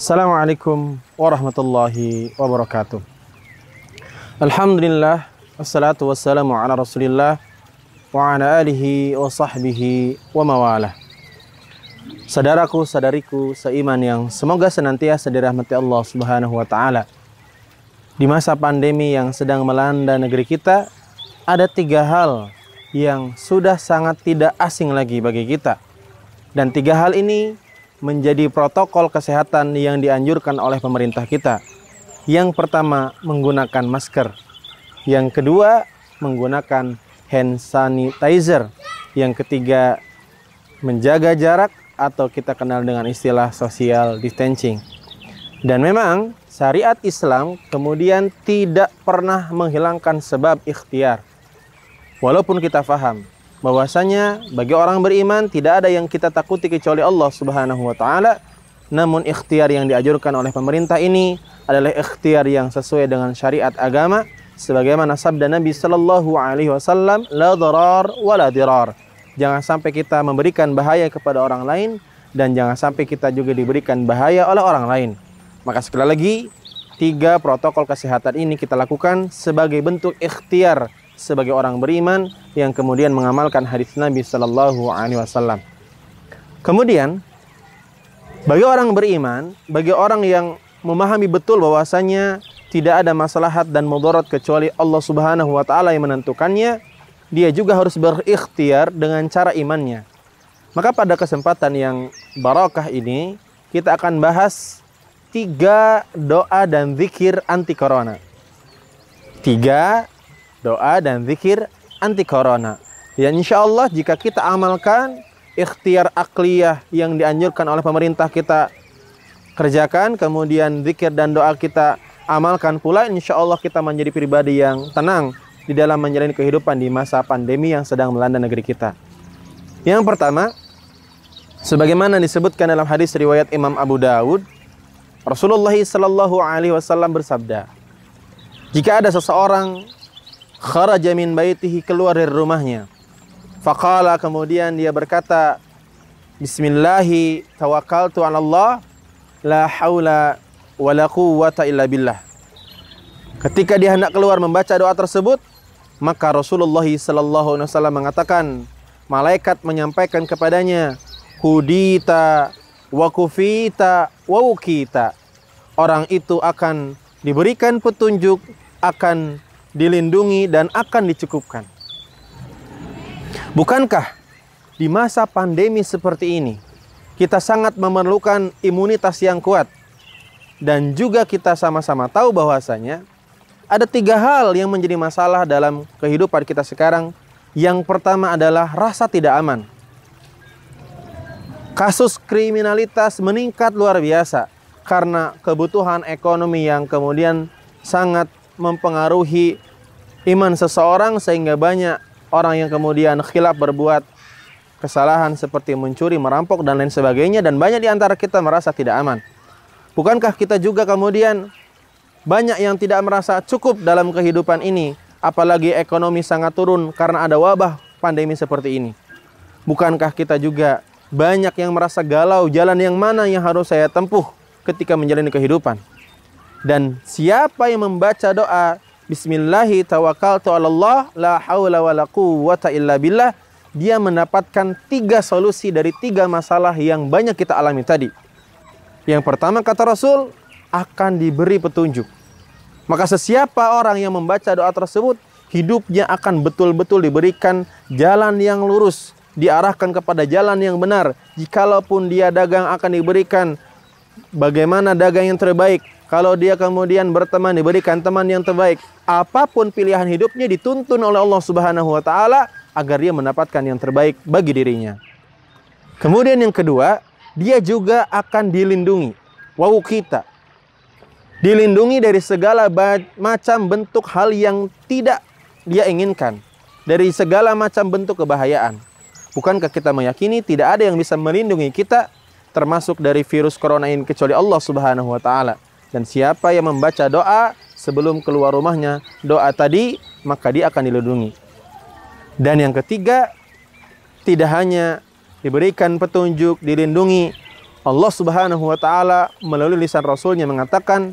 Assalamualaikum warahmatullahi wabarakatuh. Alhamdulillah, wassalatu wassalamu ala rasulillah wa ala alihi wa sahbihi wa mawalah. Saudaraku, saudariku seiman yang semoga senantiasa dirahmati Allah Subhanahu wa ta'ala. Di masa pandemi yang sedang melanda negeri kita, ada 3 hal yang sudah sangat tidak asing lagi bagi kita. Dan 3 hal ini menjadi protokol kesehatan yang dianjurkan oleh pemerintah kita. Yang pertama, menggunakan masker. Yang kedua, menggunakan hand sanitizer. Yang ketiga, menjaga jarak atau kita kenal dengan istilah social distancing. Dan memang syariat Islam kemudian tidak pernah menghilangkan sebab ikhtiar. Walaupun kita faham bahwasanya bagi orang beriman tidak ada yang kita takuti kecuali Allah Subhanahu wa ta'ala, namun ikhtiar yang dianjurkan oleh pemerintah ini adalah ikhtiar yang sesuai dengan syariat agama, sebagaimana sabda Nabi sallallahu alaihi wasallam, la dharar wa la dirar. Jangan sampai kita memberikan bahaya kepada orang lain dan jangan sampai kita juga diberikan bahaya oleh orang lain. Maka sekali lagi, 3 protokol kesehatan ini kita lakukan sebagai bentuk ikhtiar sebagai orang beriman yang kemudian mengamalkan hadis Nabi sallallahu alaihi wasallam. Kemudian bagi orang beriman, bagi orang yang memahami betul bahwasanya tidak ada maslahat dan mudarat kecuali Allah Subhanahu wa ta'ala yang menentukannya, dia juga harus berikhtiar dengan cara imannya. Maka pada kesempatan yang barakah ini kita akan bahas 3 doa dan zikir anti corona. 3 doa dan zikir anti corona. Ya, insya Allah jika kita amalkan ikhtiar akliyah yang dianjurkan oleh pemerintah kita kerjakan, kemudian zikir dan doa kita amalkan pula, insya Allah kita menjadi pribadi yang tenang di dalam menjalani kehidupan di masa pandemi yang sedang melanda negeri kita. Yang pertama, sebagaimana disebutkan dalam hadis riwayat Imam Abu Dawud, Rasulullah sallallahu alaihi wasallam bersabda, jika ada seseorang kharaja min baitihi, keluar dari rumahnya, faqala, kemudian dia berkata, bismillahi tawakkaltu 'ala Allah, la haula wala quwwata illa billah. Ketika dia hendak keluar membaca doa tersebut, maka Rasulullah sallallahu alaihi wasallam mengatakan, malaikat menyampaikan kepadanya, hudita wa kufita wa wukita. Orang itu akan diberikan petunjuk, akan dilindungi dan akan dicukupkan. Bukankah di masa pandemi seperti ini kita sangat memerlukan imunitas yang kuat? Dan juga kita sama-sama tahu bahwasanya ada 3 hal yang menjadi masalah dalam kehidupan kita sekarang. Yang pertama adalah rasa tidak aman. Kasus kriminalitas meningkat luar biasa karena kebutuhan ekonomi yang kemudian sangat mempengaruhi iman seseorang, sehingga banyak orang yang kemudian khilaf berbuat kesalahan seperti mencuri, merampok dan lain sebagainya, dan banyak di antara kita merasa tidak aman. Bukankah kita juga kemudian banyak yang tidak merasa cukup dalam kehidupan ini, apalagi ekonomi sangat turun karena ada wabah pandemi seperti ini? Bukankah kita juga banyak yang merasa galau, jalan yang mana yang harus saya tempuh ketika menjalani kehidupan? Dan siapa yang membaca doa bismillahi tawakkaltu 'ala Allah, la haula wala quwwata illa billah, dia mendapatkan 3 solusi dari 3 masalah yang banyak kita alami tadi. Yang pertama, kata Rasul, akan diberi petunjuk. Maka sesiapa orang yang membaca doa tersebut, hidupnya akan betul-betul diberikan jalan yang lurus, diarahkan kepada jalan yang benar. Jikalaupun dia dagang, akan diberikan bagaimana dagang yang terbaik. Kalau dia kemudian berteman, diberikan teman yang terbaik. Apapun pilihan hidupnya dituntun oleh Allah Subhanahu wa ta'ala agar dia mendapatkan yang terbaik bagi dirinya. Kemudian yang kedua, dia juga akan dilindungi. Wawukita. Dilindungi dari segala macam bentuk hal yang tidak dia inginkan. Dari segala macam bentuk kebahayaan. Bukankah kita meyakini tidak ada yang bisa melindungi kita termasuk dari virus corona ini kecuali Allah Subhanahu wa ta'ala. Dan siapa yang membaca doa sebelum keluar rumahnya, doa tadi, maka dia akan dilindungi. Dan yang ketiga, tidak hanya diberikan petunjuk, dilindungi, Allah Subhanahu wa taala melalui lisan Rasulnya mengatakan,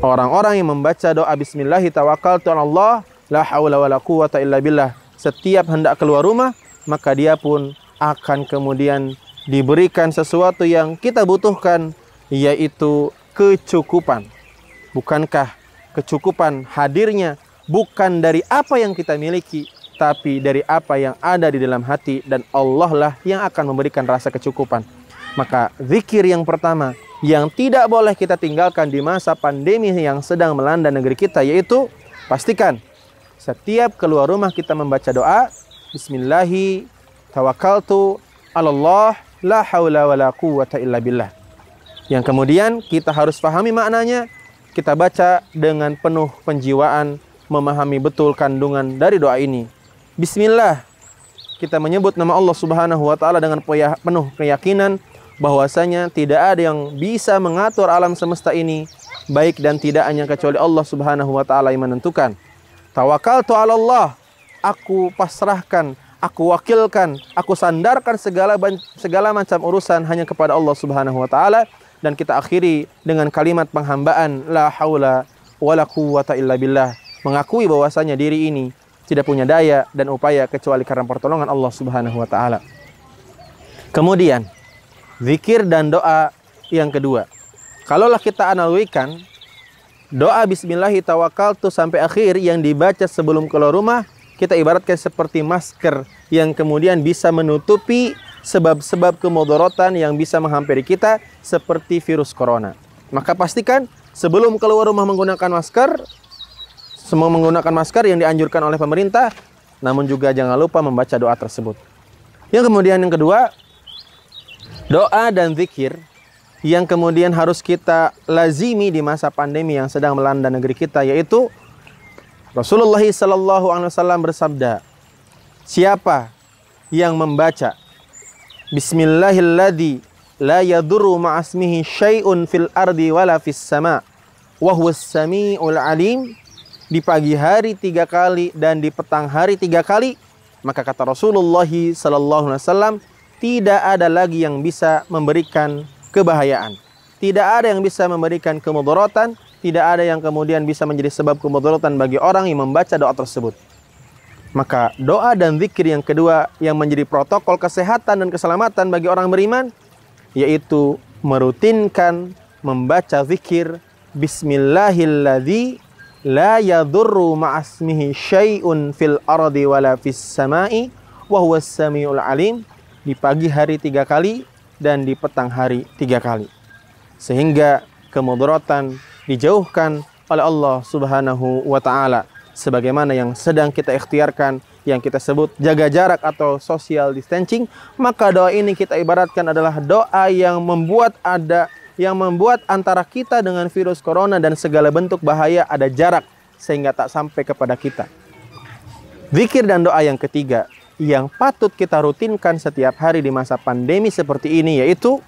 orang-orang yang membaca doa bismillahi tawakkaltu 'alallah la haula wala quwata illa billah setiap hendak keluar rumah, maka dia pun akan kemudian diberikan sesuatu yang kita butuhkan, yaitu kecukupan. Bukankah kecukupan hadirnya bukan dari apa yang kita miliki, tapi dari apa yang ada di dalam hati, dan Allah lah yang akan memberikan rasa kecukupan. Maka zikir yang pertama yang tidak boleh kita tinggalkan di masa pandemi yang sedang melanda negeri kita, yaitu pastikan setiap keluar rumah kita membaca doa bismillahi tawakkaltu 'alallah la haula wala quwata illa billah. Yang kemudian kita harus pahami maknanya, kita baca dengan penuh penjiwaan, memahami betul kandungan dari doa ini. Bismillah, kita menyebut nama Allah Subhanahu wa taala dengan penuh keyakinan bahwasanya tidak ada yang bisa mengatur alam semesta ini, baik dan tidaknya kecuali Allah Subhanahu wa taala yang menentukan. Tawakkaltu 'alallah, aku pasrahkan, aku wakilkan, aku sandarkan segala macam urusan hanya kepada Allah Subhanahu wa taala. Dan kita akhiri dengan kalimat penghambaan, la haula wala quwata illa billah, mengakui bahwasanya diri ini tidak punya daya dan upaya kecuali karena pertolongan Allah Subhanahu wa taala. Kemudian zikir dan doa yang kedua, kalaulah kita analogikan doa bismillahi tawakkaltu sampai akhir yang dibaca sebelum keluar rumah, kita ibaratkan seperti masker yang kemudian bisa menutupi sebab-sebab kemudaratan yang bisa menghampiri kita seperti virus corona. Maka pastikan sebelum keluar rumah menggunakan masker, semua menggunakan masker yang dianjurkan oleh pemerintah, namun juga jangan lupa membaca doa tersebut. Yang kemudian yang kedua, doa dan zikir yang kemudian harus kita lazimi di masa pandemi yang sedang melanda negeri kita, yaitu Rasulullah SAW bersabda, siapa yang membaca Bismillahilladzi la yadurru ma'asmihi syai'un fil ardi wala fis sama' wa huwas sami'ul alim di pagi hari 3 kali dan di petang hari 3 kali, maka kata Rasulullah SAW, tidak ada lagi yang bisa memberikan kebahayaan, tidak ada yang bisa memberikan kemudaratan, tidak ada yang kemudian bisa menjadi sebab kemudaratan bagi orang yang membaca doa tersebut. Maka doa dan zikir yang kedua yang menjadi protokol kesehatan dan keselamatan bagi orang beriman, yaitu merutinkan membaca zikir Bismillahilladzi la yadurru ma'asmihi syai'un fil ardi wala fis sama'i wa huwas sami'ul alim di pagi hari 3 kali dan di petang hari 3 kali. Sehingga kemudaratan dijauhkan oleh Allah Subhanahu wa taala. Sebagaimana yang sedang kita ikhtiarkan, yang kita sebut jaga jarak atau social distancing, maka doa ini kita ibaratkan adalah doa yang membuat antara kita dengan virus corona dan segala bentuk bahaya ada jarak sehingga tak sampai kepada kita. Zikir dan doa yang ketiga yang patut kita rutinkan setiap hari di masa pandemi seperti ini, yaitu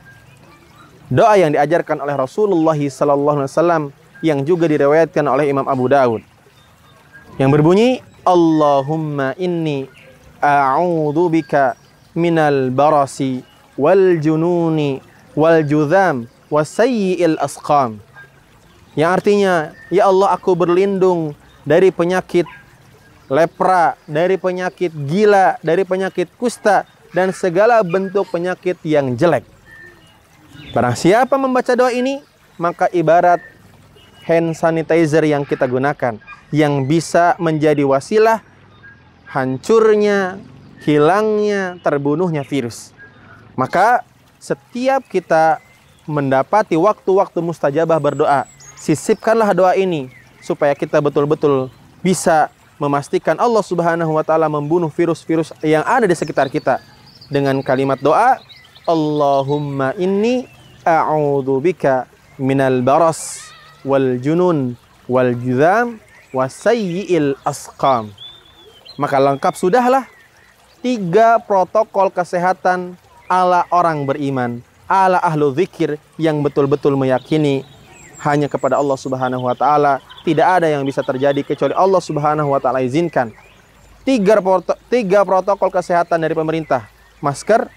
doa yang diajarkan oleh Rasulullah SAW yang juga diriwayatkan oleh Imam Abu Dawud, yang berbunyi, Allahumma inni a'udzubika minal barasi wal jununi wal judham wasayyi'il asqam. Yang artinya, ya Allah, aku berlindung dari penyakit lepra, dari penyakit gila, dari penyakit kusta, dan segala bentuk penyakit yang jelek. Barang siapa membaca doa ini, maka ibarat hand sanitizer yang kita gunakan, yang bisa menjadi wasilah hancurnya, hilangnya, terbunuhnya virus. Maka setiap kita mendapati waktu-waktu mustajabah berdoa, sisipkanlah doa ini supaya kita betul-betul bisa memastikan Allah Subhanahu wa taala membunuh virus-virus yang ada di sekitar kita dengan kalimat doa, Allahumma inni a'udzubika minal baras wal junun wal judham wasayyi'il asqam. Maka lengkap sudahlah 3 protokol kesehatan ala orang beriman, ala ahlu zikir yang betul-betul meyakini hanya kepada Allah Subhanahu wa taala, tidak ada yang bisa terjadi kecuali Allah Subhanahu wa taala izinkan. 3 protokol kesehatan dari pemerintah: masker,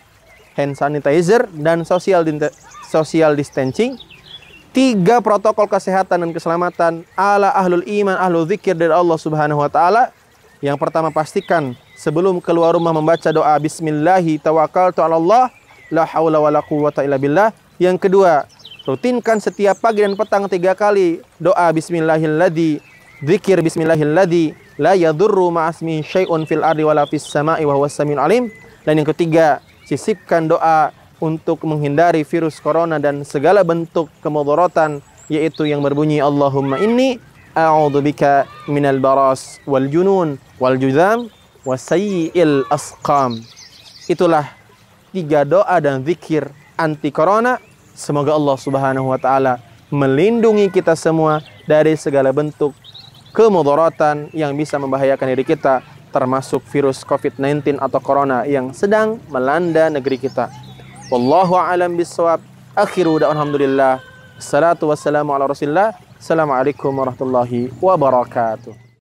hand sanitizer, dan social distancing. 3 protokol kesehatan dan keselamatan ala ahlul iman, ahlul zikir dari Allah Subhanahu wa taala. Yang pertama, pastikan sebelum keluar rumah membaca doa bismillahi tawakkaltu 'ala Allah la haula wala quwwata illa billah. Yang kedua, rutinkan setiap pagi dan petang 3 kali doa bismillahilladzi, zikir bismillahilladzi la yadurru ma'asmi syai'un fil ardi wala fis sama'i wa huwas samiul alim. Dan yang ketiga, sisipkan doa untuk menghindari virus corona dan segala bentuk kemudaratan, yaitu yang berbunyi Allahumma inni a'udzubika minal baras wal junun wal juzam wasayyi'il asqam. Itulah 3 doa dan zikir anti corona. Semoga Allah Subhanahu wa taala melindungi kita semua dari segala bentuk kemudaratan yang bisa membahayakan diri kita, termasuk virus COVID-19 atau corona yang sedang melanda negeri kita. Wallahu a'lam bissawab. Akhiru da'wan alhamdulillah. Assalatu wassalamu ala Rasulillah. Assalamualaikum warahmatullahi wabarakatuh.